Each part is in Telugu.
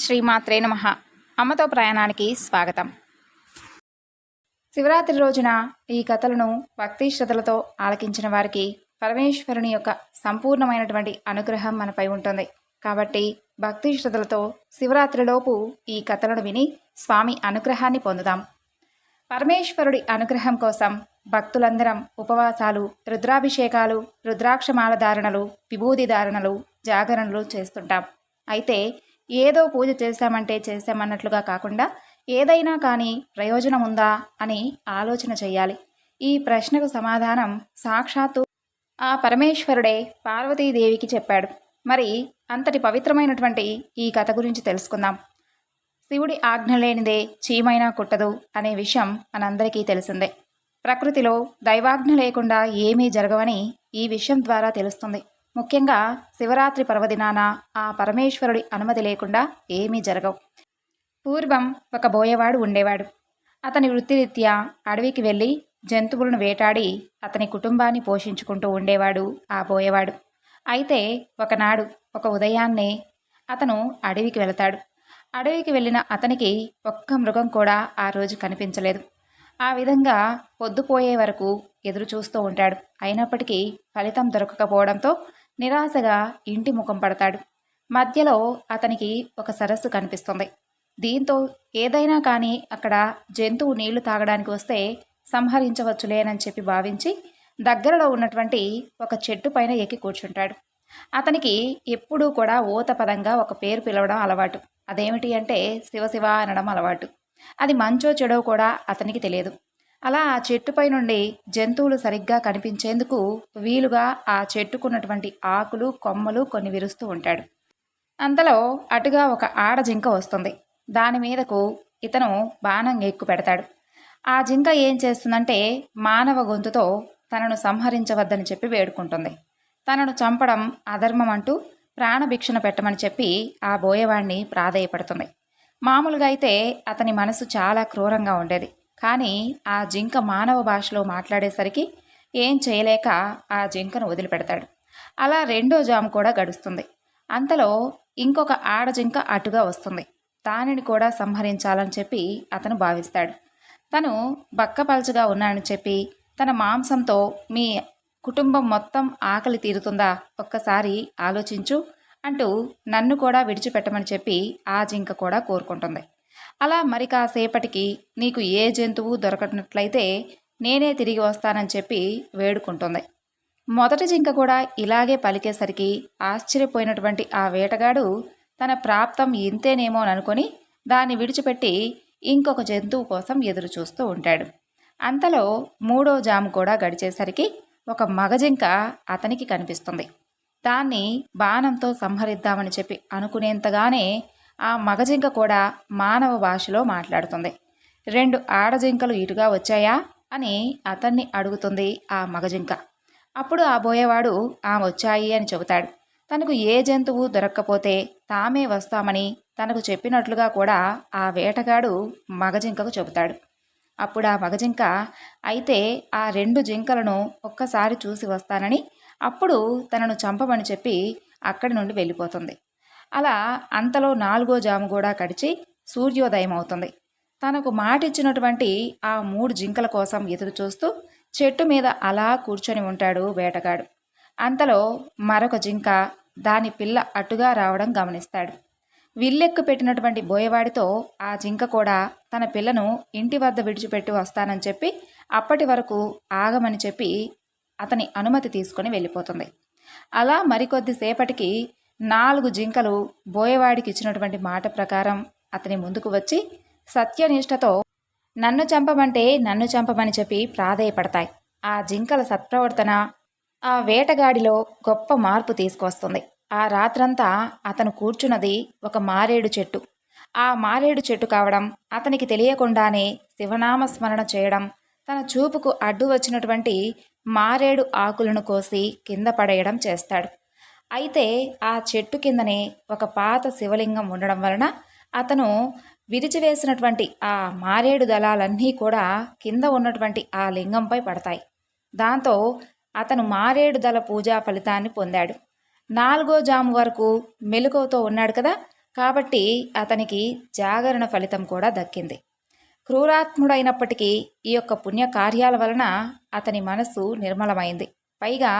శ్రీమాత్రే నమః. అమ్మతో ప్రయాణానికి స్వాగతం. శివరాత్రి రోజున ఈ కథలను భక్తి శ్రద్ధలతో ఆలకించిన వారికి పరమేశ్వరుని యొక్క సంపూర్ణమైనటువంటి అనుగ్రహం మనపై ఉంటుంది. కాబట్టి భక్తి శ్రద్ధలతో శివరాత్రిలోపు ఈ కథలను విని స్వామి అనుగ్రహాన్ని పొందుదాం. పరమేశ్వరుడి అనుగ్రహం కోసం భక్తులందరం ఉపవాసాలు, రుద్రాభిషేకాలు, రుద్రాక్షమాల ధారణలు, విభూది ధారణలు, జాగరణలు చేస్తుంటాం. అయితే ఏదో పూజ చేశామన్నట్లుగా కాకుండా ఏదైనా కానీ ప్రయోజనం ఉందా అని ఆలోచన చేయాలి. ఈ ప్రశ్నకు సమాధానం సాక్షాత్తు ఆ పరమేశ్వరుడే పార్వతీదేవికి చెప్పాడు. మరి అంతటి పవిత్రమైనటువంటి ఈ కథ గురించి తెలుసుకుందాం. శివుడి ఆజ్ఞ లేనిదే చీమైనా కుట్టదు అనే విషయం మనందరికీ తెలిసిందే. ప్రకృతిలో దైవాజ్ఞ లేకుండా ఏమీ జరగవని ఈ విషయం ద్వారా తెలుస్తుంది. ముఖ్యంగా శివరాత్రి పర్వదినాన ఆ పరమేశ్వరుడి అనుమతి లేకుండా ఏమీ జరగవు. పూర్వం ఒక బోయవాడు ఉండేవాడు. అతని వృత్తిరీత్యా అడవికి వెళ్ళి జంతువులను వేటాడి అతని కుటుంబాన్ని పోషించుకుంటూ ఉండేవాడు ఆ బోయవాడు. అయితే ఒకనాడు ఒక ఉదయాన్నే అతను అడవికి వెళతాడు. అడవికి వెళ్ళిన అతనికి ఒక్క మృగం కూడా ఆ రోజు కనిపించలేదు. ఆ విధంగా పొద్దుపోయే వరకు ఎదురు చూస్తూ ఉంటాడు. అయినప్పటికీ ఫలితం దొరకకపోవడంతో నిరాశగా ఇంటి ముఖం పడతాడు. మధ్యలో అతనికి ఒక సరస్సు కనిపిస్తుంది. దీంతో ఏదైనా కానీ అక్కడ జంతువు నీళ్లు తాగడానికి వస్తే సంహరించవచ్చులేనని చెప్పి భావించి దగ్గరలో ఉన్నటువంటి ఒక చెట్టు పైన ఎక్కి కూర్చుంటాడు. అతనికి ఎప్పుడూ కూడా ఊత పదంగా ఒక పేరు పిలవడం అలవాటు. అదేమిటి అంటే శివశివ అనడం అలవాటు. అది మంచో చెడో కూడా అతనికి తెలియదు. అలా ఆ చెట్టుపై నుండి జంతువులు సరిగ్గా కనిపించేందుకు వీలుగా ఆ చెట్టుకున్నటువంటి ఆకులు, కొమ్మలు కొన్ని విరుస్తూ ఉంటాడు. అంతలో అటుగా ఒక ఆడజింక వస్తుంది. దాని మీదకు ఇతను బాణం ఎక్కు పెడతాడు. ఆ జింక ఏం చేస్తుందంటే మానవ గొంతుతో తనను సంహరించవద్దని చెప్పి వేడుకుంటుంది. తనను చంపడం అధర్మం అంటూ ప్రాణభిక్షణ పెట్టమని చెప్పి ఆ బోయవాణ్ణి ప్రాధేయపడుతుంది. మామూలుగా అయితే అతని మనసు చాలా క్రూరంగా ఉండేది. కానీ ఆ జింక మానవ భాషలో మాట్లాడేసరికి ఏం చేయలేక ఆ జింకను వదిలిపెడతాడు. అలా రెండో జాము కూడా గడుస్తుంది. అంతలో ఇంకొక ఆడజింక అటుగా వస్తుంది. దానిని కూడా సంహరించాలని చెప్పి అతను భావిస్తాడు. తను బక్కపల్చగా ఉన్నానని చెప్పి తన మాంసంతో మీ కుటుంబం మొత్తం ఆకలి తీరుతుందా ఒక్కసారి ఆలోచించు అంటూ నన్ను కూడా విడిచిపెట్టమని చెప్పి ఆ జింక కూడా కోరుకుంటుంది. అలా మరి కాసేపటికి నీకు ఏ జంతువు దొరకనట్లయితే నేనే తిరిగి వస్తానని చెప్పి వేడుకుంటుంది. మొదటి జింక కూడా ఇలాగే పలికేసరికి ఆశ్చర్యపోయినటువంటి ఆ వేటగాడు తన ప్రాప్తం ఇంతేనేమోననుకొని దాన్ని విడిచిపెట్టి ఇంకొక జంతువు కోసం ఎదురు చూస్తూ ఉంటాడు. అంతలో మూడో జాము కూడా గడిచేసరికి ఒక మగజింక అతనికి కనిపిస్తుంది. దాన్ని బాణంతో సంహరిద్దామని చెప్పి అనుకునేంతగానే ఆ మగజింక కూడా మానవ భాషలో మాట్లాడుతుంది. రెండు ఆడజింకలు ఇటుగా వచ్చాయా అని అతన్ని అడుగుతుంది ఆ మగజింక. అప్పుడు ఆ బోయేవాడు వచ్చాయి అని చెబుతాడు. తనకు ఏ జంతువు దొరక్కపోతే తామే వస్తామని తనకు చెప్పినట్లుగా కూడా ఆ వేటగాడు మగజింకకు చెబుతాడు. అప్పుడు ఆ మగజింక అయితే ఆ రెండు జింకలను ఒక్కసారి చూసి వస్తానని అప్పుడు తనను చంపమని చెప్పి అక్కడి నుండి వెళ్ళిపోతుంది. అలా అంతలో నాలుగో జాము కూడా గడిచి సూర్యోదయం అవుతుంది. తనకు మాటిచ్చినటువంటి ఆ మూడు జింకల కోసం ఎదురు చూస్తూ చెట్టు మీద అలా కూర్చొని ఉంటాడు వేటగాడు. అంతలో మరొక జింక దాని పిల్ల అటుగా రావడం గమనిస్తాడు. విల్లెక్కు పెట్టినటువంటి బోయవాడితో ఆ జింక కూడా తన పిల్లను ఇంటి వద్ద విడిచిపెట్టి వస్తానని చెప్పి అప్పటి వరకు ఆగమని చెప్పి అతని అనుమతి తీసుకొని వెళ్ళిపోతుంది. అలా మరికొద్దిసేపటికి 4 జింకలు బోయవాడికి ఇచ్చినటువంటి మాట ప్రకారం అతని ముందుకు వచ్చి సత్యనిష్టతో నన్ను చంపమని చెప్పి ప్రాధేయపడతాయి. ఆ జింకల సత్ప్రవర్తన ఆ వేటగాడిలో గొప్ప మార్పు తీసుకొస్తుంది. ఆ రాత్రంతా అతను కూర్చున్నది ఒక మారేడు చెట్టు. ఆ మారేడు చెట్టు కావడం, అతనికి తెలియకుండానే శివనామస్మరణ చేయడం, తన చూపుకు అడ్డు వచ్చినటువంటి మారేడు ఆకులను కోసి కింద పడేయడం చేస్తాడు. అయితే ఆ చెట్టు కిందనే ఒక పాత శివలింగం ఉండడం వలన అతను విరిచివేసినటువంటి ఆ మారేడు దళాలన్నీ కూడా కింద ఉన్నటువంటి ఆ లింగంపై పడతాయి. దాంతో అతను మారేడు దళ పూజా ఫలితాన్ని పొందాడు. 4వ జాము వరకు మెలకువతో ఉన్నాడు కదా, కాబట్టి అతనికి జాగరణ ఫలితం కూడా దక్కింది. క్రూరాత్ముడైనప్పటికీ ఈ యొక్క పుణ్యకార్యాల వలన అతని మనస్సు నిర్మలమైంది. పైగా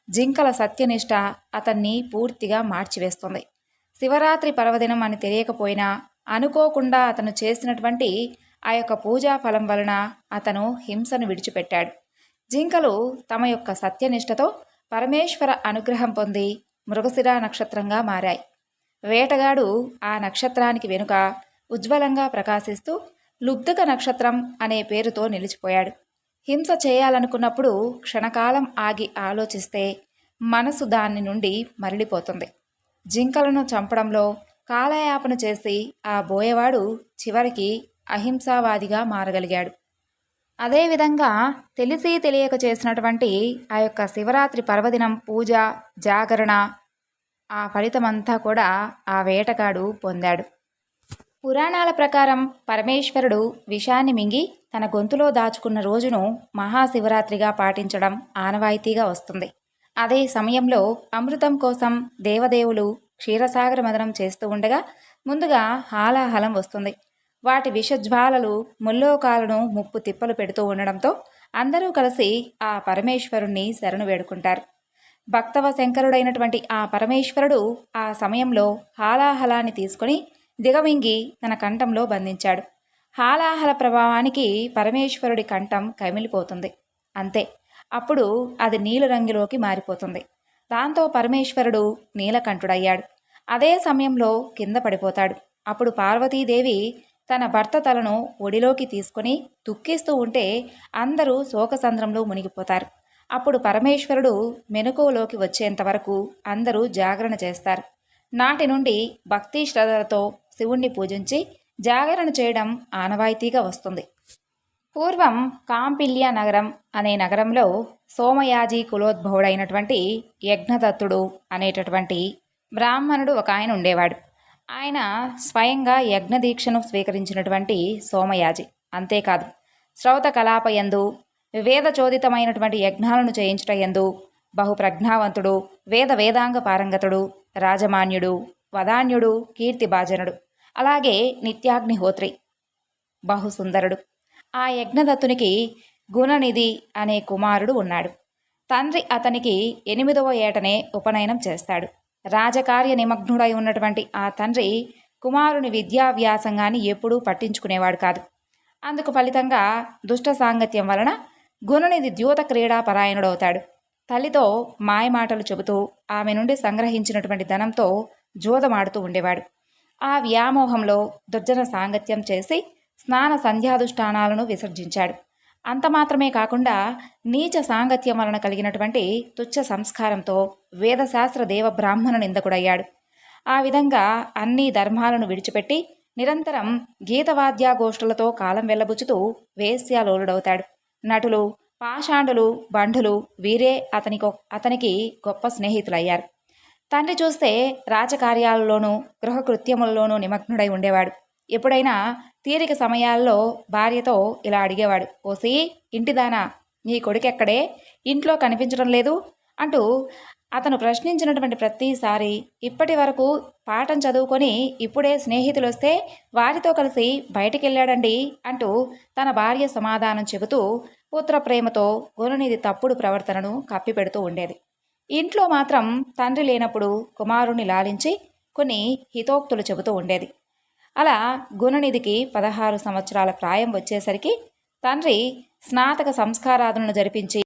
జింకల సత్యనిష్ట అతన్ని పూర్తిగా మార్చివేస్తుంది. శివరాత్రి పర్వదినం అని తెలియకపోయినా అనుకోకుండా అతను చేసినటువంటి ఆ యొక్క పూజా ఫలం వలన అతను హింసను విడిచిపెట్టాడు. జింకలు తమ యొక్క సత్యనిష్టతో పరమేశ్వర అనుగ్రహం పొంది మృగశిర నక్షత్రంగా మారాయి. వేటగాడు ఆ నక్షత్రానికి వెనుక ఉజ్వలంగా ప్రకాశిస్తూ లుబ్ధక నక్షత్రం అనే పేరుతో నిలిచిపోయాడు. హింస చేయాలనుకున్నప్పుడు క్షణకాలం ఆగి ఆలోచిస్తే మనసు దాని నుండి మరలిపోతుంది. జింకలను చంపడంలో కాలయాపన చేసి ఆ బోయవాడు చివరికి అహింసావాదిగా మారగలిగాడు. అదేవిధంగా తెలిసి తెలియక చేసినటువంటి ఆ యొక్క శివరాత్రి పర్వదినం పూజ, జాగరణ, ఆ ఫలితమంతా కూడా ఆ వేటగాడు పొందాడు. పురాణాల ప్రకారం పరమేశ్వరుడు విషాన్ని మింగి తన గొంతులో దాచుకున్న రోజును మహాశివరాత్రిగా పాటించడం ఆనవాయితీగా వస్తుంది. అదే సమయంలో అమృతం కోసం దేవదేవులు క్షీరసాగర మదనం చేస్తూ ఉండగా ముందుగా హాలాహలం వస్తుంది. వాటి విషజ్వాలలు ముల్లోకాలను ముప్పు తిప్పలు పెడుతూ ఉండడంతో అందరూ కలిసి ఆ పరమేశ్వరుణ్ణి శరణు వేడుకుంటారు. భక్తవ శంకరుడైనటువంటి ఆ పరమేశ్వరుడు ఆ సమయంలో హాలాహలాన్ని తీసుకొని దిగమింగి తన కంఠంలో బంధించాడు. హాలాహల ప్రభావానికి పరమేశ్వరుడి కంఠం కమిలిపోతుంది. అంతే, అప్పుడు అది నీలిరంగులోకి మారిపోతుంది. దాంతో పరమేశ్వరుడు నీలకంఠుడయ్యాడు. అదే సమయంలో కింద పడిపోతాడు. అప్పుడు పార్వతీదేవి తన భర్త తలను ఒడిలోకి తీసుకుని దుఃఖిస్తూ ఉంటే అందరూ శోకసంద్రంలో మునిగిపోతారు. అప్పుడు పరమేశ్వరుడు మెలకువలోకి వచ్చేంత వరకు అందరూ జాగరణ చేస్తారు. నాటి నుండి భక్తి శ్రద్ధలతో శివుణ్ణి పూజించి జాగరణ చేయడం ఆనవాయితీగా వస్తుంది. పూర్వం కాంపిల్య నగరం అనే నగరంలో సోమయాజి కులోద్భవుడైనటువంటి యజ్ఞదత్తుడు అనేటటువంటి బ్రాహ్మణుడు ఒక ఆయన ఉండేవాడు. ఆయన స్వయంగా యజ్ఞదీక్షను స్వీకరించినటువంటి సోమయాజి. అంతేకాదు, శ్రౌత కలాపయందు వేదచోదితమైనటువంటి యజ్ఞాలను చేయించుటయందు బహుప్రజ్ఞావంతుడు, వేదాంగ పారంగతుడు, రాజమాన్యుడు, వదాన్యుడు, కీర్తిభాజనుడు, అలాగే నిత్యాగ్నిహోత్రి, బహుసుందరుడు. ఆ యజ్ఞదత్తునికి గుణనిధి అనే కుమారుడు ఉన్నాడు. తండ్రి అతనికి 8వ ఏటనే ఉపనయనం చేస్తాడు. రాజకార్య నిమగ్నుడై ఉన్నటువంటి ఆ తండ్రి కుమారుని విద్యావ్యాసంగాన్ని ఎప్పుడూ పట్టించుకునేవాడు కాదు. అందుకు ఫలితంగా దుష్ట సాంగత్యం వలన గుణనిధి ద్యూత క్రీడాపరాయణుడవుతాడు. తల్లితో మాయమాటలు చెబుతూ ఆమె నుండి సంగ్రహించినటువంటి ధనంతో జూదమాడుతూ ఉండేవాడు. ఆ వ్యామోహంలో దుర్జన సాంగత్యం చేసి స్నాన సంధ్యాదుష్టానాలను విసర్జించాడు. అంత మాత్రమే కాకుండా నీచ సాంగత్యం వలన కలిగినటువంటి తుచ్చ సంస్కారంతో వేదశాస్త్ర దేవ బ్రాహ్మణ నిందకుడయ్యాడు. ఆ విధంగా అన్ని ధర్మాలను విడిచిపెట్టి నిరంతరం గీతవాద్యాగోష్ఠులతో కాలం వెళ్లబుచ్చుతూ వేశ్యాలోలుడవుతాడు. నటులు, పాషాండులు, బంధులు వీరే అతనికి గొప్ప స్నేహితులయ్యారు. తండ్రి చూస్తే రాజకార్యాలలోనూ గృహకృత్యములలోనూ నిమగ్నుడై ఉండేవాడు. ఎప్పుడైనా తీరిక సమయాల్లో భార్యతో ఇలా అడిగేవాడు, ఓసి ఇంటిదానా, నీ కొడుకెక్కడే, ఇంట్లో కనిపించడం లేదు అంటూ అతను ప్రశ్నించినటువంటి ప్రతిసారి ఇప్పటి వరకు పాఠం చదువుకొని ఇప్పుడే స్నేహితులు వస్తే వారితో కలిసి బయటికెళ్ళాడండి అంటూ తన భార్య సమాధానం చెబుతూ పుత్ర ప్రేమతో గుణనిధి తప్పుడు ప్రవర్తనను కప్పిపెడుతూ ఉండేది. ఇంట్లో మాత్రం తండ్రి లేనప్పుడు కుమారుణ్ణి లాలించి కొన్ని హితోక్తులు చెబుతూ ఉండేది. అలా గుణనిధికి 16 సంవత్సరాల ప్రాయం వచ్చేసరికి తండ్రి స్నాతక సంస్కారాదులను జరిపించి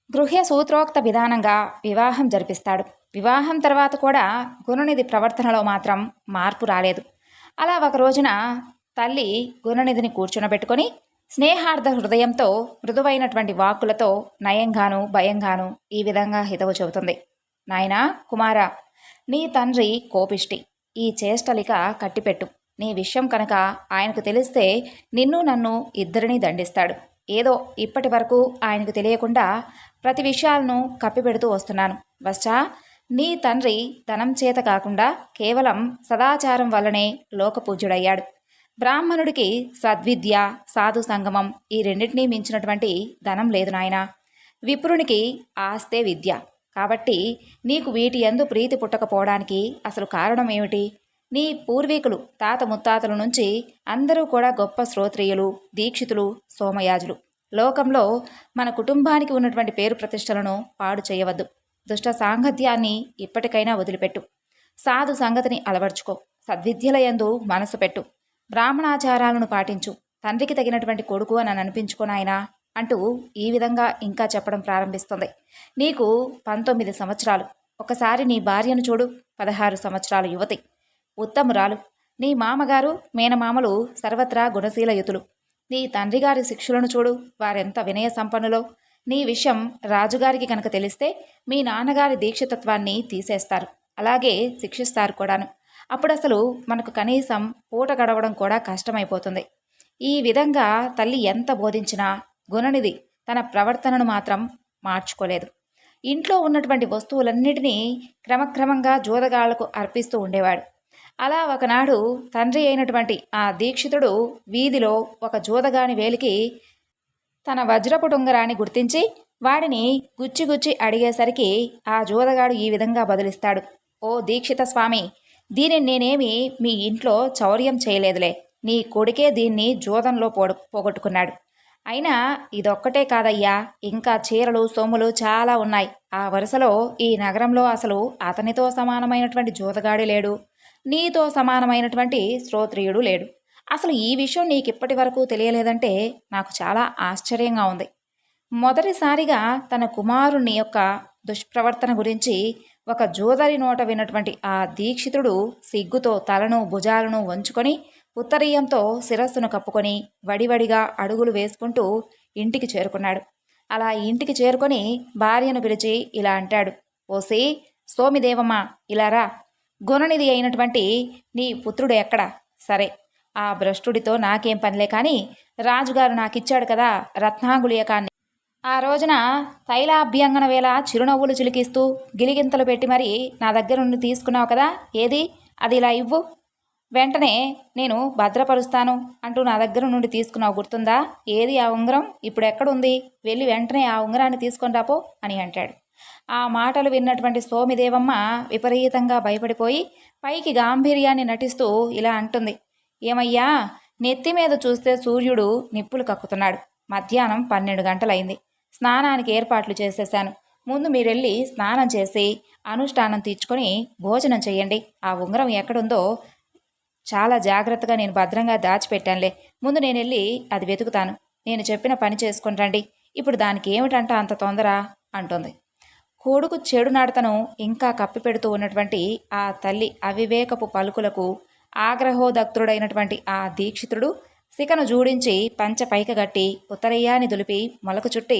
గృహ్య సూత్రోక్త విధానంగా వివాహం జరిపిస్తాడు. వివాహం తర్వాత కూడా గుణనిధి ప్రవర్తనలో మాత్రం మార్పు రాలేదు. అలా ఒక రోజున తల్లి గుణనిధిని కూర్చునబెట్టుకొని స్నేహార్థ హృదయంతో మృదువైనటువంటి వాక్కులతో నయంగాను భయంగాను ఈ విధంగా హితవు చెబుతుంది. నాయనా కుమారా, నీ తండ్రి కోపిష్టి, ఈ చేష్టలిక కట్టిపెట్టు. నీ విషయం కనుక ఆయనకు తెలిస్తే నిన్ను నన్ను ఇద్దరినీ దండిస్తాడు. ఏదో ఇప్పటి వరకు ఆయనకు తెలియకుండా ప్రతి విషయాలను కప్పిపెడుతూ వస్తున్నాను. వశ్చా నీ తండ్రి ధనం చేత కాకుండా కేవలం సదాచారం వల్లనే లోకపూజ్యుడయ్యాడు. బ్రాహ్మణుడికి సద్విద్య, సాధు సంగమం ఈ రెండింటినీ మించినటువంటి ధనం లేదు నాయనా. విప్రునికి ఆస్తే విద్య. కాబట్టి నీకు వీటి యందు ప్రీతి పుట్టకపోవడానికి అసలు కారణం ఏమిటి? నీ పూర్వీకులు తాత ముత్తాతల నుంచి అందరూ కూడా గొప్ప శ్రోత్రియులు, దీక్షితులు, సోమయాజులు. లోకంలో మన కుటుంబానికి ఉన్నటువంటి పేరు ప్రతిష్టలను పాడు చేయవద్దు. దుష్ట సాంగత్యాన్ని ఇప్పటికైనా వదిలిపెట్టు. సాధు సంగతిని అలవర్చుకో. సద్విద్యలయందు మనసు పెట్టు. బ్రాహ్మణాచారాలను పాటించు. తండ్రికి తగినటువంటి కొడుకు అని అనిపించుకోనాయనా అంటూ ఈ విధంగా ఇంకా చెప్పడం ప్రారంభిస్తుంది. నీకు 19 సంవత్సరాలు. ఒకసారి నీ భార్యను చూడు. 16 సంవత్సరాల యువతి, ఉత్తమురాలు. నీ మామగారు, మేనమామలు సర్వత్రా గుణశీలయుతులు. నీ తండ్రిగారి శిక్షులను చూడు, వారెంత వినయ సంపన్నులో. నీ విషయం రాజుగారికి కనుక తెలిస్తే మీ నాన్నగారి దీక్షితత్వాన్ని తీసేస్తారు, అలాగే శిక్షిస్తారు కూడాను. అప్పుడసలు మనకు కనీసం పూట గడవడం కూడా కష్టమైపోతుంది. ఈ విధంగా తల్లి ఎంత బోధించినా గుణనిధి తన ప్రవర్తనను మాత్రం మార్చుకోలేదు. ఇంట్లో ఉన్నటువంటి వస్తువులన్నిటినీ క్రమక్రమంగా జోదగాళ్లకు అర్పిస్తూ ఉండేవాడు. అలా ఒకనాడు తండ్రి అయినటువంటి ఆ దీక్షితుడు వీధిలో ఒక జోదగాని వేలికి తన వజ్రపు టుంగరాన్ని గుర్తించి వాడిని గుచ్చి అడిగేసరికి ఆ జోదగాడు ఈ విధంగా బదులిస్తాడు. ఓ దీక్షిత స్వామి, దీనిని నేనేమి మీ ఇంట్లో చౌర్యం చేయలేదులే. నీ కొడుకే దీన్ని జోదంలో పోగొట్టుకున్నాడు. అయినా ఇదొక్కటే కాదయ్యా, ఇంకా చీరలు సొమ్ములు చాలా ఉన్నాయి. ఆ వరుసలో ఈ నగరంలో అసలు అతనితో సమానమైనటువంటి జోదగాడి లేడు, నీతో సమానమైనటువంటి శ్రోత్రియుడు లేడు. అసలు ఈ విషయం నీకిప్పటి వరకు తెలియలేదంటే నాకు చాలా ఆశ్చర్యంగా ఉంది. మొదటిసారిగా తన కుమారుని యొక్క దుష్ప్రవర్తన గురించి ఒక జోదరి నోట విన్నటువంటి ఆ దీక్షితుడు సిగ్గుతో తలను భుజాలను వంచుకొని ఉత్తరీయంతో శిరస్సును కప్పుకొని వడివడిగా అడుగులు వేసుకుంటూ ఇంటికి చేరుకున్నాడు. అలా ఇంటికి చేరుకొని భార్యను పిలిచి ఇలా అంటాడు. ఓసి సోమిదేవమ్మ, ఇలా రా. గుణనిధి అయినటువంటి నీ పుత్రుడు ఎక్కడా? సరే, ఆ భ్రష్టుడితో నాకేం పనిలే, కానీ రాజుగారు నాకిచ్చాడు కదా రత్నాంగుళీయకాన్ని. ఆ రోజున తైలాభ్యంగన వేళ చిరునవ్వులు చిలికిస్తూ గిలిగింతలు పెట్టి మరి నా దగ్గర నుండి తీసుకున్నావు కదా, ఏది అది ఇలా ఇవ్వు, వెంటనే నేను భద్రపరుస్తాను అంటూ నా దగ్గర నుండి తీసుకున్నావు, గుర్తుందా? ఏది ఆ ఉంగరం? ఇప్పుడు ఎక్కడుంది? వెళ్ళి వెంటనే ఆ ఉంగరాన్ని తీసుకొని రాపో అని అంటాడు. ఆ మాటలు విన్నటువంటి సోమిదేవమ్మ విపరీతంగా భయపడిపోయి పైకి గాంభీర్యాన్ని నటిస్తూ ఇలా అంటుంది. ఏమయ్యా, నెత్తి మీద చూస్తే సూర్యుడు నిప్పులు కక్కుతున్నాడు. మధ్యాహ్నం 12 గంటలైంది. స్నానానికి ఏర్పాట్లు చేసేశాను. ముందు మీరెళ్ళి స్నానం చేసి అనుష్ఠానం తీర్చుకొని భోజనం చేయండి. ఆ ఉంగరం ఎక్కడుందో చాలా జాగ్రత్తగా నేను భద్రంగా దాచిపెట్టానులే. ముందు నేను వెళ్ళి అది వెతుకుతాను. నేను చెప్పిన పని చేసుకుని రండి. ఇప్పుడు దానికి ఏమిటంట అంత తొందర అంటుంది. కొడుకు చెడు నడతను ఇంకా కప్పిపెడుతూ ఉన్నటువంటి ఆ తల్లి అవివేకపు పలుకులకు ఆగ్రహోదగ్ధుడైనటువంటి ఆ దీక్షితుడు శిఖను జూడించి పంచ పైకగట్టి ఉత్తరయ్యాన్ని దులిపి మొలకు చుట్టి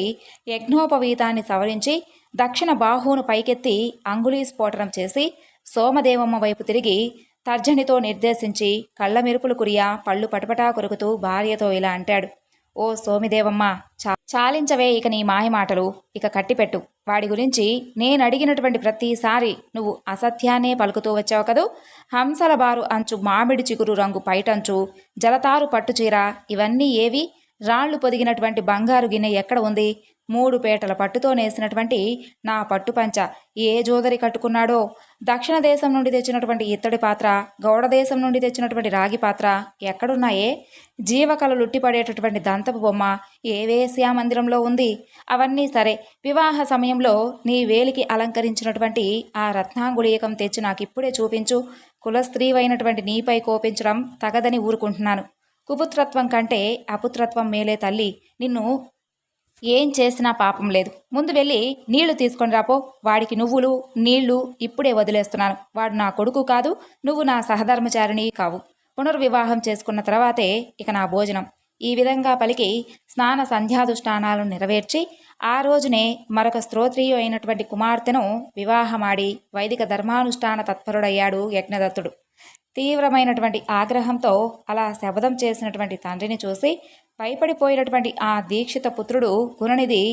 యజ్ఞోపవీతాన్ని సవరించి దక్షిణ బాహువును పైకెత్తి అంగుళీ స్ఫోటనం చేసి సోమదేవమ్మ వైపు తిరిగి తర్జనితో నిర్దేశించి కళ్ళ మెరుపులు కురియా పళ్ళు పటపటా కొరుకుతూ భార్యతో ఇలా అంటాడు. ఓ సోమిదేవమ్మ, చాలించవే ఇక నీ మాయమాటలు. ఇక కట్టిపెట్టు. వాడి గురించి నేను అడిగినటువంటి ప్రతిసారి నువ్వు అసత్యాన్నే పలుకుతూ వచ్చావు కదూ. హంసల బారు అంచు మామిడి చిగురు రంగు పైటంచు, జలతారు పట్టుచీర, ఇవన్నీ ఏవి? రాళ్లు పొదిగినటువంటి బంగారు గిన్నె ఎక్కడ ఉంది? 3 పేటల పట్టుతో నేసినటువంటి నా పట్టుపంచ ఏ జోదరి కట్టుకున్నాడో? దక్షిణ దేశం నుండి తెచ్చినటువంటి ఇత్తడి పాత్ర, గౌడ దేశం నుండి తెచ్చినటువంటి రాగి పాత్ర ఎక్కడున్నాయే? జీవకళలు ఉట్టిపడేటటువంటి దంతపు బొమ్మ ఏ వేశ్యామందిరంలో ఉంది? అవన్నీ సరే, వివాహ సమయంలో నీ వేలికి అలంకరించినటువంటి ఆ రత్నాంగుళీయకం తెచ్చి నాకిప్పుడే చూపించు. కులస్త్రీవైనటువంటి నీపై కోపించడం తగదని ఊరుకుంటున్నాను. కుపుత్రత్వం కంటే అపుత్రత్వం మేలే తల్లి. నిన్ను ఏం చేసినా పాపం లేదు. ముందు వెళ్ళి నీళ్లు తీసుకొని రాపో. వాడికి నువ్వులు నీళ్లు ఇప్పుడే వదిలేస్తున్నాను. వాడు నా కొడుకు కాదు, నువ్వు నా సహధర్మచారిణి కావు. పునర్వివాహం చేసుకున్న తర్వాతే ఇక నా భోజనం. ఈ విధంగా పలికి స్నాన సంధ్యాదుష్ఠానాలను నెరవేర్చి ఆ రోజునే మరొక స్తోత్రీయు అయినటువంటి కుమార్తెను వివాహమాడి వైదిక ధర్మానుష్ఠాన తత్పరుడయ్యాడు యజ్ఞదత్తుడు. తీవ్రమైనటువంటి ఆగ్రహంతో అలా శపథం చేసినటువంటి తండ్రిని చూసి భయపడిపోయినటువంటి ఆ దీక్షిత పుత్రుడు గుణనిధి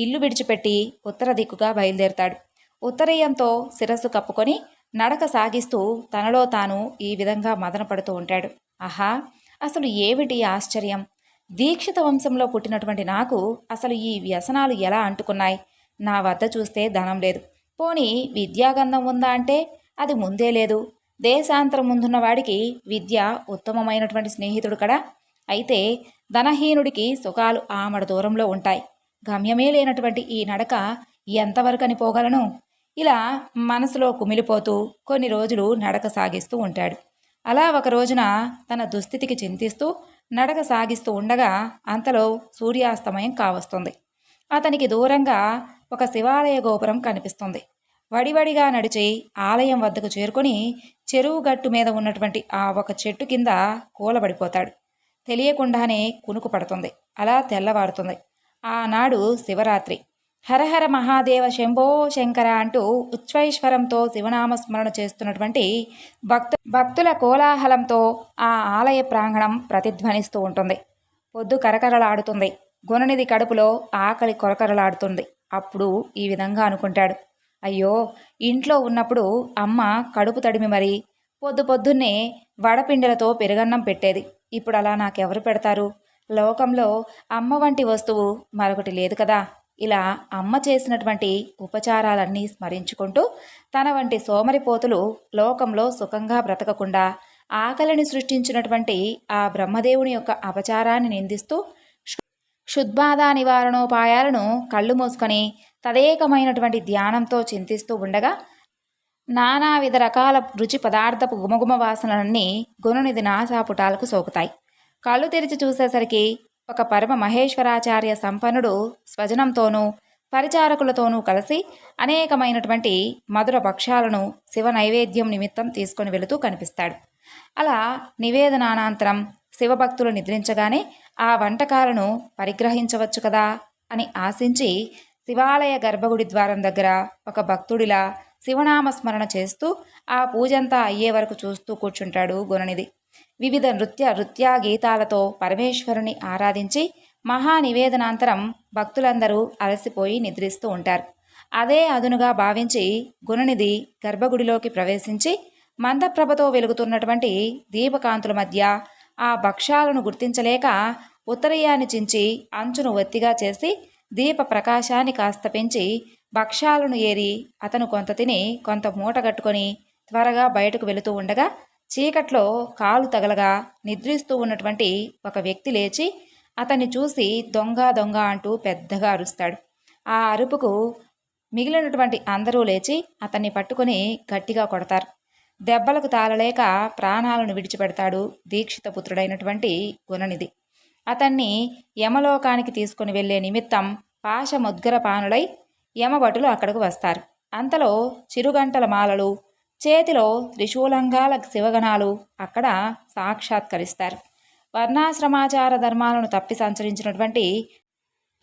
ఇల్లు విడిచిపెట్టి ఉత్తర దిక్కుగా బయలుదేరతాడు. ఉత్తరీయంతో శిరస్సు కప్పుకొని నడక సాగిస్తూ తనలో తాను ఈ విధంగా మదన పడుతూ ఉంటాడు. ఆహా, అసలు ఏమిటి ఆశ్చర్యం! దీక్షిత వంశంలో పుట్టినటువంటి నాకు అసలు ఈ వ్యసనాలు ఎలా అంటుకున్నాయి? నా వద్ద చూస్తే ధనం లేదు, పోనీ విద్యాగంధం ఉందా అంటే అది ముందే లేదు. దేశాంతరం ముందున్న వాడికి విద్య ఉత్తమమైనటువంటి స్నేహితుడు కదా. అయితే ధనహీనుడికి సుఖాలు ఆమడ దూరంలో ఉంటాయి. గమ్యమే లేనటువంటి ఈ నడక ఎంతవరకని పోగలను? ఇలా మనసులో కుమిలిపోతూ కొన్ని రోజులు నడక సాగిస్తూ ఉంటాడు. అలా ఒక రోజున తన దుస్థితికి చింతిస్తూ నడక సాగిస్తూ ఉండగా అంతలో సూర్యాస్తమయం కావస్తుంది. అతనికి దూరంగా ఒక శివాలయ గోపురం కనిపిస్తుంది. వడివడిగా నడిచి ఆలయం వద్దకు చేరుకొని చెరువు గట్టు మీద ఉన్నటువంటి ఆ ఒక చెట్టు కింద కూలబడిపోతాడు. తెలియకుండానే కునుకు పడుతుంది. అలా తెల్లవారుతుంది. ఆనాడు శివరాత్రి. హరహర మహాదేవ శంభో శంకర అంటూ ఉచ్ఛ్వైశ్వరంతో శివనామస్మరణ చేస్తున్నటువంటి భక్తుల కోలాహలంతో ఆ ఆలయ ప్రాంగణం ప్రతిధ్వనిస్తూ ఉంటుంది. పొద్దు కరకరలాడుతుంది. గుణనిధి కడుపులో ఆకలి కొరకరలాడుతుంది. అప్పుడు ఈ విధంగా అనుకుంటాడు, అయ్యో, ఇంట్లో ఉన్నప్పుడు అమ్మ కడుపు తడిమి మరి పొద్దున్నే వడపిండిలతో పెరుగన్నం పెట్టేది. ఇప్పుడు అలా నాకెవరు పెడతారు? లోకంలో అమ్మ వంటి వస్తువు మరొకటి లేదు కదా. ఇలా అమ్మ చేసినటువంటి ఉపచారాలన్నీ స్మరించుకుంటూ తన వంటి సోమరిపోతులు లోకంలో సుఖంగా బ్రతకకుండా ఆకలిని సృష్టించినటువంటి ఆ బ్రహ్మదేవుని యొక్క అపచారాన్ని నిందిస్తూ క్షుద్బాధ నివారణోపాయాలను కళ్ళు మూసుకొని తదేకమైనటువంటి ధ్యానంతో చింతిస్తూ ఉండగా నానావిధ రకాల రుచి పదార్థపు గుమగుమ వాసనలన్నీ గుణనిధి నాసాపుటాలకు సోకుతాయి. కళ్ళు తెరిచి చూసేసరికి ఒక పరమ మహేశ్వరాచార్య సంపన్నుడు స్వజనంతోనూ పరిచారకులతోనూ కలిసి అనేకమైనటువంటి మధుర భక్ష్యాలను శివ నైవేద్యం నిమిత్తం తీసుకొని వెళుతూ కనిపిస్తాడు. అలా నివేదనానంతరం శివభక్తులు నిద్రించగానే ఆ వంటకాలను పరిగ్రహించవచ్చు కదా అని ఆశించి శివాలయ గర్భగుడి ద్వారం దగ్గర ఒక భక్తుడిలా శివనామస్మరణ చేస్తూ ఆ పూజంతా అయ్యే వరకు చూస్తూ కూర్చుంటాడు గుణనిధి. వివిధ నృత్య గీతాలతో పరమేశ్వరుని ఆరాధించి మహానివేదనాంతరం భక్తులందరూ అలసిపోయి నిద్రిస్తూ ఉంటారు. అదే అదునుగా భావించి గుణనిధి గర్భగుడిలోకి ప్రవేశించి మందప్రభతో వెలుగుతున్నటువంటి దీపకాంతుల మధ్య ఆ భక్ష్యాలను గుర్తించలేక ఉత్తరీయాన్ని చించి అంచును ఒత్తిగా చేసి దీప ప్రకాశాన్ని కాస్త పెంచి భక్ష్యాలను ఏరి అతను కొంత తిని కొంత మూట కట్టుకొని త్వరగా బయటకు వెళుతూ ఉండగా చీకట్లో కాలు తగలగా నిద్రిస్తూ ఉన్నటువంటి ఒక వ్యక్తి లేచి అతన్ని చూసి దొంగ దొంగ అంటూ పెద్దగా అరుస్తాడు. ఆ అరుపుకు మిగిలినటువంటి అందరూ లేచి అతన్ని పట్టుకొని గట్టిగా కొడతారు. దెబ్బలకు తాళలేక ప్రాణాలను విడిచిపెడతాడు దీక్షిత పుత్రుడైనటువంటి గుణనిధి. అతన్ని యమలోకానికి తీసుకుని వెళ్లే నిమిత్తం పాశముద్గర పానులై యమభటులు అక్కడకు వస్తారు. అంతలో చిరుగంటల మాలలు చేతిలో త్రిశూలంగాల శివగణాలు అక్కడ సాక్షాత్కరిస్తారు. వర్ణాశ్రమాచార ధర్మాలను తప్పి సంచరించినటువంటి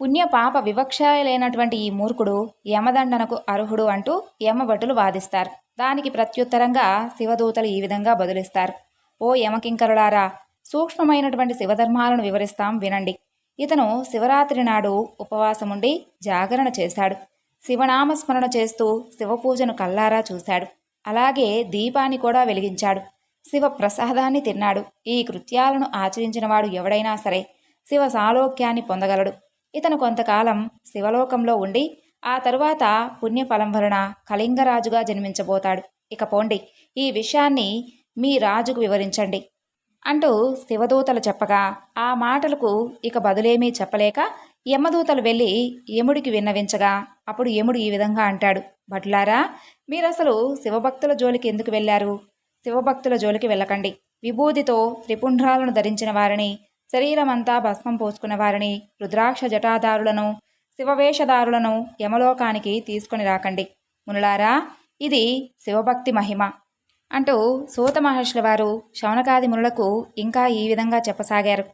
పుణ్యపాప వివక్ష లేనటువంటి ఈ మూర్ఖుడు యమదండనకు అర్హుడు అంటూ యమభటులు వాదిస్తారు. దానికి ప్రత్యుత్తరంగా శివదూతలు ఈ విధంగా బదులిస్తారు. ఓ యమకింకరులారా, సూక్ష్మమైనటువంటి శివధర్మాలను వివరిస్తాం వినండి. ఇతను శివరాత్రి నాడు ఉపవాసముండి జాగరణ చేశాడు. శివనామస్మరణ చేస్తూ శివపూజను కల్లారా చూశాడు. అలాగే దీపాన్ని కూడా వెలిగించాడు. శివ ప్రసాదాన్ని తిన్నాడు. ఈ కృత్యాలను ఆచరించినవాడు ఎవడైనా సరే శివ సాలోక్యాన్ని పొందగలడు. ఇతను కొంతకాలం శివలోకంలో ఉండి ఆ తరువాత పుణ్యఫలం వలన కళింగరాజుగా జన్మించబోతాడు. ఇక పోండి, ఈ విషయాన్ని మీ రాజుకు వివరించండి అంటూ శివదూతలు చెప్పగా ఆ మాటలకు ఇక బదులేమీ చెప్పలేక యమదూతలు వెళ్ళి యముడికి విన్నవించగా అప్పుడు యముడు ఈ విధంగా అంటాడు, భటులారా, మీరసలు శివభక్తుల జోలికి ఎందుకు వెళ్ళారు? శివభక్తుల జోలికి వెళ్ళకండి. విభూతితో త్రిపుండ్రాలను ధరించిన వారిని, శరీరమంతా భస్మం పోసుకున్న వారిని, రుద్రాక్ష జటాదారులను, శివవేషధారులను యమలోకానికి తీసుకొని రాకండి. మునులారా, ఇది శివభక్తి మహిమ అంటూ సూత మహర్షుల వారు శౌనకాది మునులకు ఇంకా ఈ విధంగా చెప్పసాగారు.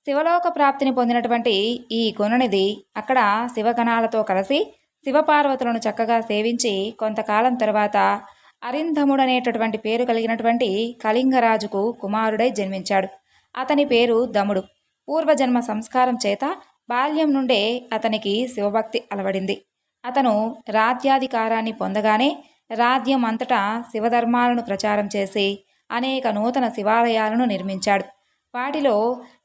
శివలోక ప్రాప్తిని పొందినటువంటి ఈ గుణనిధి అక్కడ శివగణాలతో కలిసి శివపార్వతులను చక్కగా సేవించి కొంతకాలం తర్వాత అరింధముడనేటటువంటి పేరు కలిగినటువంటి కళింగరాజుకు కుమారుడై జన్మించాడు. అతని పేరు దముడు. పూర్వజన్మ సంస్కారం చేత బాల్యం నుండే అతనికి శివభక్తి అలవడింది. అతను రాజ్యాధికారాన్ని పొందగానే రాజ్యం అంతటా శివధర్మాలను ప్రచారం చేసి అనేక నూతన శివాలయాలను నిర్మించాడు. వాటిలో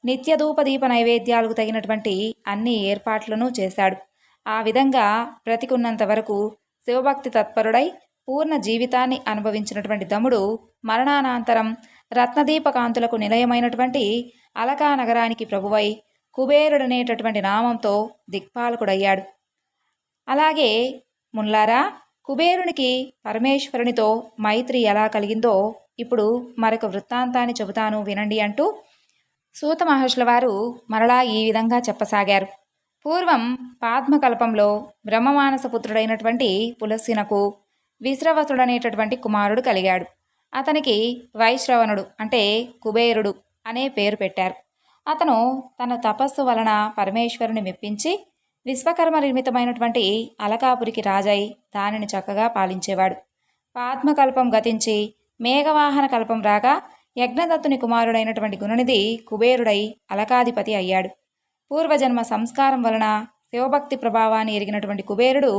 నిత్యధూపదీప నైవేద్యాలకు తగినటువంటి అన్ని ఏర్పాట్లను చేశాడు. ఆ విధంగా బ్రతికున్నంత వరకు శివభక్తి తత్పరుడై పూర్ణ జీవితాన్ని అనుభవించినటువంటి దముడు మరణానంతరం రత్నదీపకాంతులకు నిలయమైనటువంటి అలకా నగరానికి ప్రభువై కుబేరుడనేటటువంటి నామంతో దిక్పాలకుడయ్యాడు. అలాగే ముల్లారా, కుబేరునికి పరమేశ్వరునితో మైత్రి ఎలా కలిగిందో ఇప్పుడు మరొక వృత్తాంతాన్ని చెబుతాను వినండి అంటూ సూత మహర్షుల వారు మరలా ఈ విధంగా చెప్పసాగారు. పూర్వం పాద్మకల్పంలో బ్రహ్మమానస పుత్రుడైనటువంటి పులస్సినకు విశ్రవసుడనేటటువంటి కుమారుడు కలిగాడు. అతనికి వైశ్రవణుడు అంటే కుబేరుడు అనే పేరు పెట్టారు. అతను తన తపస్సు వలన పరమేశ్వరుని మెప్పించి విశ్వకర్మ నిర్మితమైనటువంటి అలకాపురికి రాజై దానిని చక్కగా పాలించేవాడు. పాద్మకల్పం గతించి మేఘవాహన కల్పం రాగా యజ్ఞదత్తుని కుమారుడైనటువంటి గుణనిధి కుబేరుడై అలకాధిపతి అయ్యాడు. పూర్వజన్మ సంస్కారం వలన శివభక్తి ప్రభావాన్ని ఎరిగినటువంటి కుబేరుడు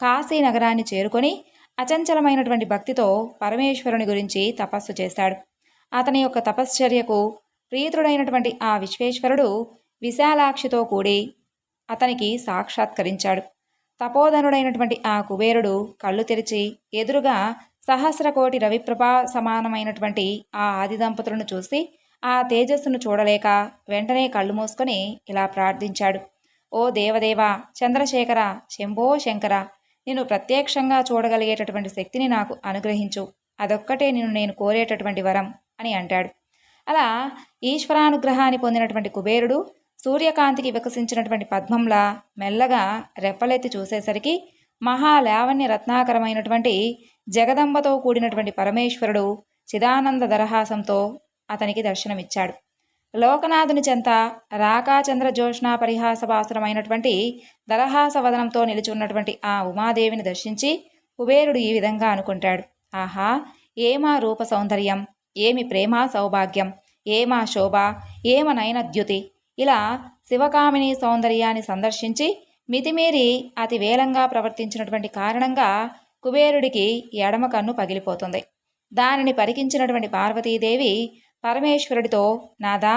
కాశీ నగరాన్ని చేరుకొని అచంచలమైనటువంటి భక్తితో పరమేశ్వరుని గురించి తపస్సు చేశాడు. అతని యొక్క తపశ్చర్యకు ప్రీతుడైనటువంటి ఆ విశ్వేశ్వరుడు విశాలాక్షితో కూడి అతనికి సాక్షాత్కరించాడు. తపోధనుడైనటువంటి ఆ కుబేరుడు కళ్ళు తెరిచి ఎదురుగా సహస్రకోటి రవిప్రభా సమానమైనటువంటి ఆ ఆది దంపతులను చూసి ఆ తేజస్సును చూడలేక వెంటనే కళ్ళు మూసుకొని ఇలా ప్రార్థించాడు. ఓ దేవదేవా, చంద్రశేఖర, శంభో శంకర, నేను ప్రత్యక్షంగా చూడగలిగేటటువంటి శక్తిని నాకు అనుగ్రహించు. అదొక్కటే నేను కోరేటటువంటి వరం అని అంటాడు. అలా ఈశ్వరానుగ్రహాన్ని పొందినటువంటి కుబేరుడు సూర్యకాంతికి వికసించినటువంటి పద్మంలా మెల్లగా రెప్పలెత్తి చూసేసరికి మహాలావణ్య రత్నాకరమైనటువంటి జగదంబతో కూడినటువంటి పరమేశ్వరుడు చిదానంద దరహాసంతో అతనికి దర్శనమిచ్చాడు. లోకనాథుని చెంత రాకాచంద్ర జోష్నా పరిహాసభాసురమైనటువంటి దరహాస వదనంతో నిలిచున్నటువంటి ఆ ఉమాదేవిని దర్శించి కుబేరుడు ఈ విధంగా అనుకుంటాడు. ఆహా, ఏమా రూప సౌందర్యం, ఏమి ప్రేమా సౌభాగ్యం, ఏమా శోభ, ఏమ నయనద్యుతి. ఇలా శివకామిని సౌందర్యాన్ని సందర్శించి మితిమీరి అతి వేలంగా ప్రవర్తించినటువంటి కారణంగా కుబేరుడికి ఎడమ కన్ను పగిలిపోతుంది. దానిని పరికించినటువంటి పార్వతీదేవి పరమేశ్వరుడితో, నాదా,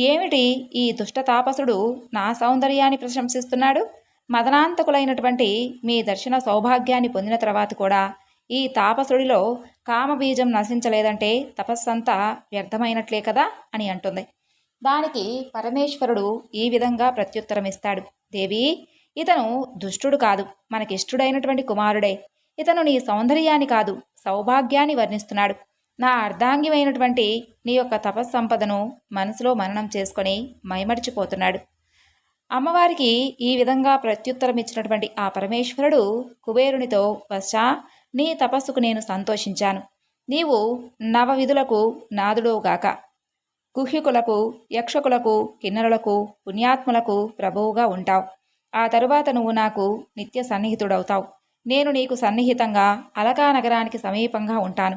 ఏమిటి ఈ దుష్టతాపసుడు నా సౌందర్యాన్ని ప్రశంసిస్తున్నాడు? మదనాంతకులైనటువంటి మీ దర్శన సౌభాగ్యాన్ని పొందిన తర్వాత కూడా ఈ తాపసుడిలో కామబీజం నశించలేదంటే తపస్సంతా వ్యర్థమైనట్లే కదా అని అంటుంది. దానికి పరమేశ్వరుడు ఈ విధంగా ప్రత్యుత్తరమిస్తాడు. దేవి, ఇతను దుష్టుడు కాదు, మనకిష్టుడైనటువంటి కుమారుడే. ఇతను నీ సౌందర్యాన్ని కాదు, సౌభాగ్యాన్ని వర్ణిస్తున్నాడు. నా అర్ధాంగిమైనటువంటి నీ యొక్క తపస్సంపదను మనసులో మననం చేసుకొని మైమరిచిపోతున్నాడు. అమ్మవారికి ఈ విధంగా ప్రత్యుత్తరమిచ్చినటువంటి ఆ పరమేశ్వరుడు కుబేరునితో, వశా, నీ తపస్సుకు నేను సంతోషించాను. నీవు నవవిధులకు నాదుడోగాక, గుహ్యకులకు, యక్షకులకు, కిన్నరులకు, పుణ్యాత్ములకు ప్రభువుగా ఉంటావు. ఆ తరువాత నువ్వు నాకు నిత్య సన్నిహితుడవుతావు. నేను నీకు సన్నిహితంగా అలకా నగరానికి సమీపంగా ఉంటాను.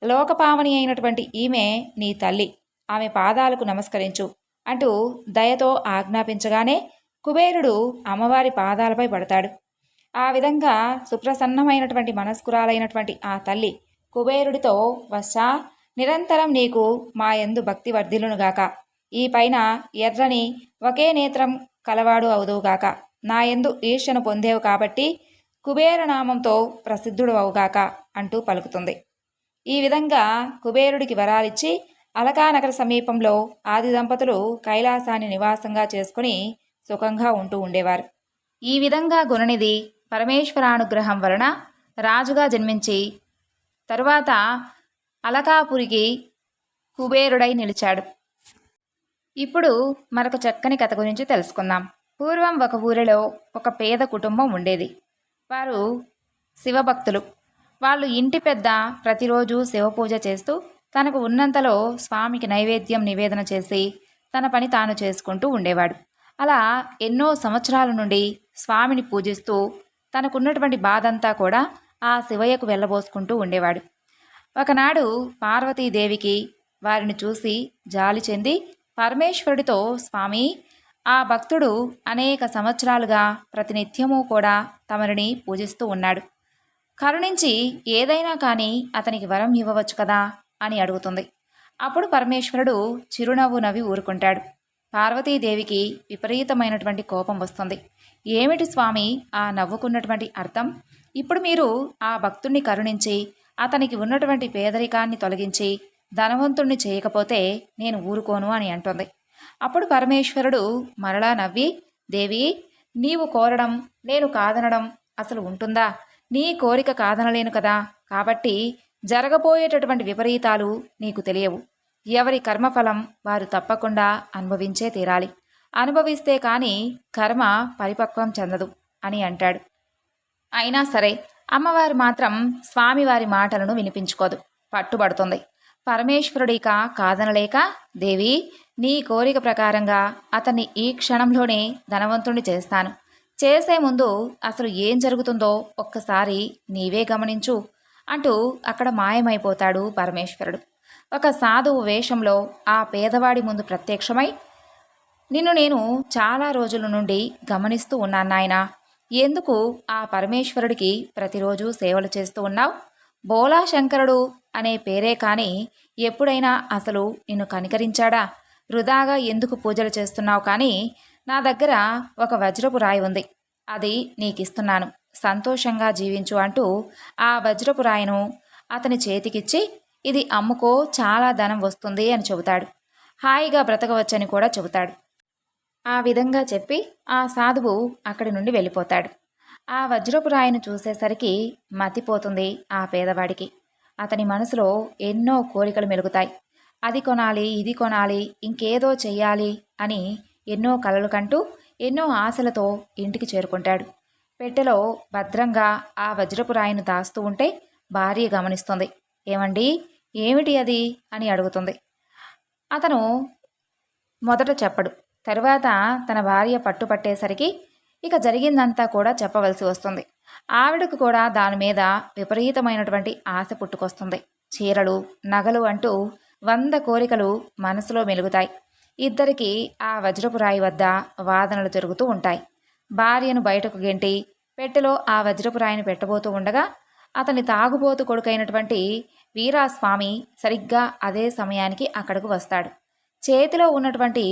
లోకపావని అయినటువంటి ఈమె నీ తల్లి, ఆమె పాదాలకు నమస్కరించు అంటూ దయతో ఆజ్ఞాపించగానే కుబేరుడు అమ్మవారి పాదాలపై పడతాడు. ఆ విధంగా సుప్రసన్నమైనటువంటి మనస్కురాలైనటువంటి ఆ తల్లి కుబేరుడితో, వశా, నిరంతరం నీకు మా యందు భక్తి వర్ధిల్లునుగాక. ఈ పైన ఎర్రని ఒకే నేత్రం కలవాడు అవుదువుగాక. నా యందు ఈర్ష్యను పొందేవు కాబట్టి కుబేరనామంతో ప్రసిద్ధుడు అవుగాక అంటూ పలుకుతుంది. ఈ విధంగా కుబేరుడికి వరాలిచ్చి అలకానగర సమీపంలో ఆది దంపతులు కైలాసాన్ని నివాసంగా చేసుకుని సుఖంగా ఉంటూ ఉండేవారు. ఈ విధంగా గుణనిధి పరమేశ్వరానుగ్రహం వలన రాజుగా జన్మించి తరువాత అలకాపురికి కుబేరుడై నిలిచాడు. ఇప్పుడు మరొక చక్కని కథ గురించి తెలుసుకుందాం. పూర్వం ఒక ఊరిలో ఒక పేద కుటుంబం ఉండేది. వారు శివభక్తులు. వాళ్ళు ఇంటి పెద్ద ప్రతిరోజు శివపూజ చేస్తూ తనకు ఉన్నంతలో స్వామికి నైవేద్యం నివేదన చేసి తన పని తాను చేసుకుంటూ ఉండేవాడు. అలా ఎన్నో సంవత్సరాల నుండి స్వామిని పూజిస్తూ తనకున్నటువంటి బాధంతా కూడా ఆ శివయ్యకు వెళ్ళబోసుకుంటూ ఉండేవాడు. ఒకనాడు పార్వతీదేవికి వారిని చూసి జాలి చెంది పరమేశ్వరుడితో, స్వామి, ఆ భక్తుడు అనేక సంవత్సరాలుగా ప్రతినిత్యము కూడా తమరిని పూజిస్తూ ఉన్నాడు. కరుణించి ఏదైనా కానీ అతనికి వరం ఇవ్వవచ్చు కదా అని అడుగుతుంది. అప్పుడు పరమేశ్వరుడు చిరునవ్వు నవ్వి ఊరుకుంటాడు. పార్వతీదేవికి విపరీతమైనటువంటి కోపం వస్తుంది. ఏమిటి స్వామి ఆ నవ్వుకున్నటువంటి అర్థం? ఇప్పుడు మీరు ఆ భక్తుణ్ణి కరుణించి అతనికి ఉన్నటువంటి పేదరికాన్ని తొలగించి ధనవంతుణ్ణి చేయకపోతే నేను ఊరుకోను అని అంటుంది. అప్పుడు పరమేశ్వరుడు మరలా నవ్వి, దేవి, నీవు కోరడం నేను కాదనడం అసలు ఉంటుందా? నీ కోరిక కాదనలేను కదా, కాబట్టి జరగబోయేటటువంటి విపరీతాలు నీకు తెలియవు. ఎవరి కర్మఫలం వారు తప్పకుండా అనుభవించే తీరాలి. అనుభవిస్తే కానీ కర్మ పరిపక్వం చెందదు అని అంటాడు. అయినా సరే అమ్మవారు మాత్రం స్వామివారి మాటలను వినిపించుకోదు, పట్టుబడుతుంది. పరమేశ్వరుడిక కాదనలేక, దేవి, నీ కోరిక ప్రకారంగా అతన్ని ఈ క్షణంలోనే ధనవంతుణ్ణి చేస్తాను. చేసే ముందు అసలు ఏం జరుగుతుందో ఒక్కసారి నీవే గమనించు అంటూ అక్కడ మాయమైపోతాడు పరమేశ్వరుడు. ఒక సాధువు వేషంలో ఆ పేదవాడి ముందు ప్రత్యక్షమై, నిన్ను నేను చాలా రోజుల నుండి గమనిస్తూ ఉన్నాను నాయనా. ఎందుకు ఆ పరమేశ్వరుడికి ప్రతిరోజు సేవలు చేస్తూ ఉన్నావు? బోలా శంకరుడు అనే పేరే కానీ ఎప్పుడైనా అసలు నిన్ను కనికరించాడా? వృధాగా ఎందుకు పూజలు చేస్తున్నావు? కానీ నా దగ్గర ఒక వజ్రపు రాయి ఉంది, అది నీకిస్తున్నాను, సంతోషంగా జీవించు అంటూ ఆ వజ్రపు రాయిను అతని చేతికిచ్చి, ఇది అమ్ముకో, చాలా ధనం వస్తుంది అని చెబుతాడు. హాయిగా బ్రతకవచ్చని కూడా చెబుతాడు. ఆ విధంగా చెప్పి ఆ సాధువు అక్కడి నుండి వెళ్ళిపోతాడు. ఆ వజ్రపు రాయిని చూసేసరికి మతిపోతుంది ఆ పేదవాడికి. అతని మనసులో ఎన్నో కోరికలు మెలుగుతాయి. అది కొనాలి, ఇది కొనాలి, ఇంకేదో చెయ్యాలి అని ఎన్నో కలలు కంటూ ఎన్నో ఆశలతో ఇంటికి చేరుకుంటాడు. పెట్టెలో భద్రంగా ఆ వజ్రపు రాయిని దాస్తూ ఉంటే భార్య గమనిస్తుంది. ఏమండి, ఏమిటి అది అని అడుగుతుంది. అతను మొదట చెప్పడు. తరువాత తన భార్య పట్టుపట్టేసరికి ఇక జరిగిందంతా కూడా చెప్పవలసి వస్తుంది. ఆవిడకు కూడా దాని మీద విపరీతమైనటువంటి ఆశ పుట్టుకొస్తుంది. చీరలు, నగలు అంటూ 100 కోరికలు మనసులో మెలుగుతాయి. ఇద్దరికీ ఆ వజ్రపు రాయి వద్ద వాదనలు జరుగుతూ ఉంటాయి. భార్యను బయటకు గెంటి పెట్టెలో ఆ వజ్రపు రాయిని పెట్టబోతూ ఉండగా అతని తాగుబోతు కొడుకైనటువంటి వీరాస్వామి సరిగ్గా అదే సమయానికి అక్కడకు వస్తాడు. చేతిలో ఉన్నటువంటి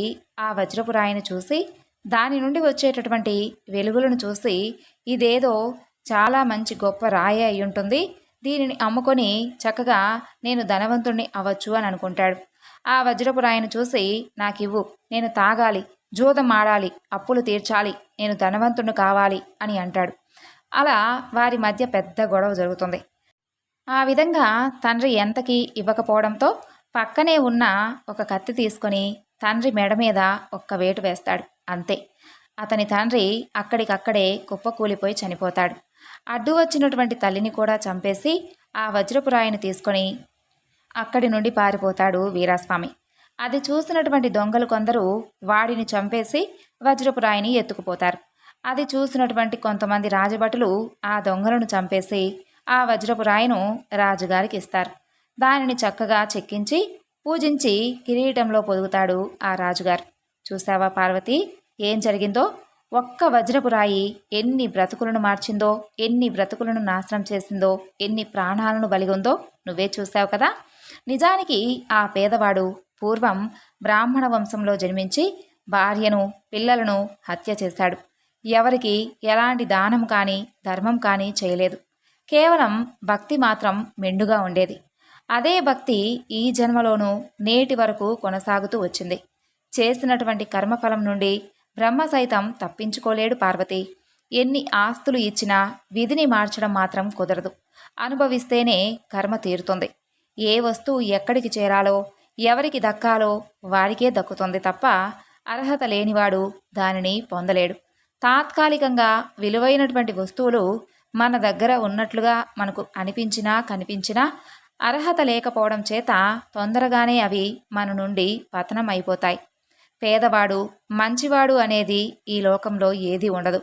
ఆ వజ్రపు రాయిని చూసి, దాని నుండి వచ్చేటటువంటి వెలుగులను చూసి, ఇదేదో చాలా మంచి గొప్ప రాయి అయి ఉంటుంది, దీనిని అమ్ముకొని చక్కగా నేను ధనవంతుణ్ణి అవ్వచ్చు అని అనుకుంటాడు. ఆ వజ్రపు రాయిని చూసి, నాకివ్వు, నేను తాగాలి, జూదం ఆడాలి, అప్పులు తీర్చాలి, నేను ధనవంతుణ్ణి కావాలి అని అంటాడు. అలా వారి మధ్య పెద్ద గొడవ జరుగుతుంది. ఆ విధంగా తండ్రి ఎంతకీ ఇవ్వకపోవడంతో పక్కనే ఉన్న ఒక కత్తి తీసుకొని తండ్రి మెడ మీద ఒక్క వేటు వేస్తాడు. అంతే, అతని తండ్రి అక్కడికక్కడే కుప్పకూలిపోయి చనిపోతాడు. అడ్డు వచ్చినటువంటి తల్లిని కూడా చంపేసి ఆ వజ్రపు రాయిని తీసుకొని అక్కడి నుండి పారిపోతాడు వీరాస్వామి. అది చూసినటువంటి దొంగలు కొందరు వాడిని చంపేసి వజ్రపు రాయిని ఎత్తుకుపోతారు. అది చూసినటువంటి కొంతమంది రాజభటులు ఆ దొంగలను చంపేసి ఆ వజ్రపు రాయిను రాజుగారికి ఇస్తారు. దానిని చక్కగా చెక్కించి పూజించి కిరీటంలో పొదుగుతాడు ఆ రాజుగారు. చూసావా పార్వతి, ఏం జరిగిందో? ఒక్క వజ్రపు రాయి ఎన్ని బ్రతుకులను మార్చిందో, ఎన్ని బ్రతుకులను నాశనం చేసిందో, ఎన్ని ప్రాణాలను బలిగొందో నువ్వే చూసావు కదా. నిజానికి ఆ పేదవాడు పూర్వం బ్రాహ్మణ వంశంలో జన్మించి భార్యను, పిల్లలను హత్య చేశాడు. ఎవరికి ఎలాంటి దానం కానీ ధర్మం కానీ చేయలేదు. కేవలం భక్తి మాత్రం మెండుగా ఉండేది. అదే భక్తి ఈ జన్మలోనూ నేటి వరకు కొనసాగుతూ వచ్చింది. చేసినటువంటి కర్మఫలం నుండి బ్రహ్మ సైతం తప్పించుకోలేడు పార్వతి. ఎన్ని ఆస్తులు ఇచ్చినా విధిని మార్చడం మాత్రం కుదరదు. అనుభవిస్తేనే కర్మ తీరుతుంది. ఏ వస్తువు ఎక్కడికి చేరాలో, ఎవరికి దక్కాలో వారికే దక్కుతుంది తప్ప అర్హత లేనివాడు దానిని పొందలేడు. తాత్కాలికంగా విలువైనటువంటి వస్తువులు మన దగ్గర ఉన్నట్లుగా మనకు అనిపించినా కనిపించినా అర్హత లేకపోవడం చేత తొందరగానే అవి మన నుండి పతనం అయిపోతాయి. పేదవాడు, మంచివాడు అనేది ఈ లోకంలో ఏదీ ఉండదు.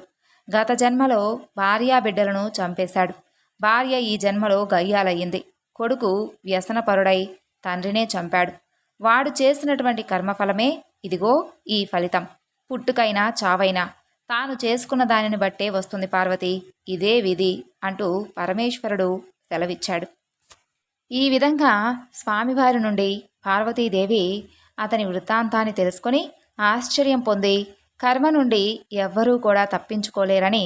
గత జన్మలో భార్యాబిడ్డలను చంపేశాడు. భార్య ఈ జన్మలో గయ్యాలయ్యింది. కొడుకు వ్యసనపరుడై తండ్రినే చంపాడు. వాడు చేసినటువంటి కర్మఫలమే ఇదిగో ఈ ఫలితం. పుట్టుకైనా చావైనా తాను చేసుకున్న దానిని బట్టే వస్తుంది పార్వతి, ఇదే విధి అంటూ పరమేశ్వరుడు సెలవిచ్చాడు. ఈ విధంగా స్వామివారి నుండి పార్వతీదేవి అతని వృత్తాంతాన్ని తెలుసుకొని ఆశ్చర్యం పొంది కర్మ నుండి ఎవ్వరూ కూడా తప్పించుకోలేరని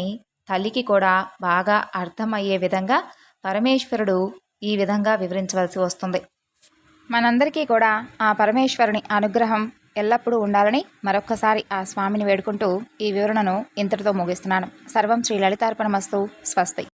తల్లికి కూడా బాగా అర్థమయ్యే విధంగా పరమేశ్వరుడు ఈ విధంగా వివరించవలసి వస్తుంది. మనందరికీ కూడా ఆ పరమేశ్వరుని అనుగ్రహం ఎల్లప్పుడూ ఉండాలని మరొక్కసారి ఆ స్వామిని వేడుకుంటూ ఈ వివరణను ఇంతటితో ముగిస్తున్నాను. సర్వం శ్రీ లలితార్పణమస్తు. స్వస్తి.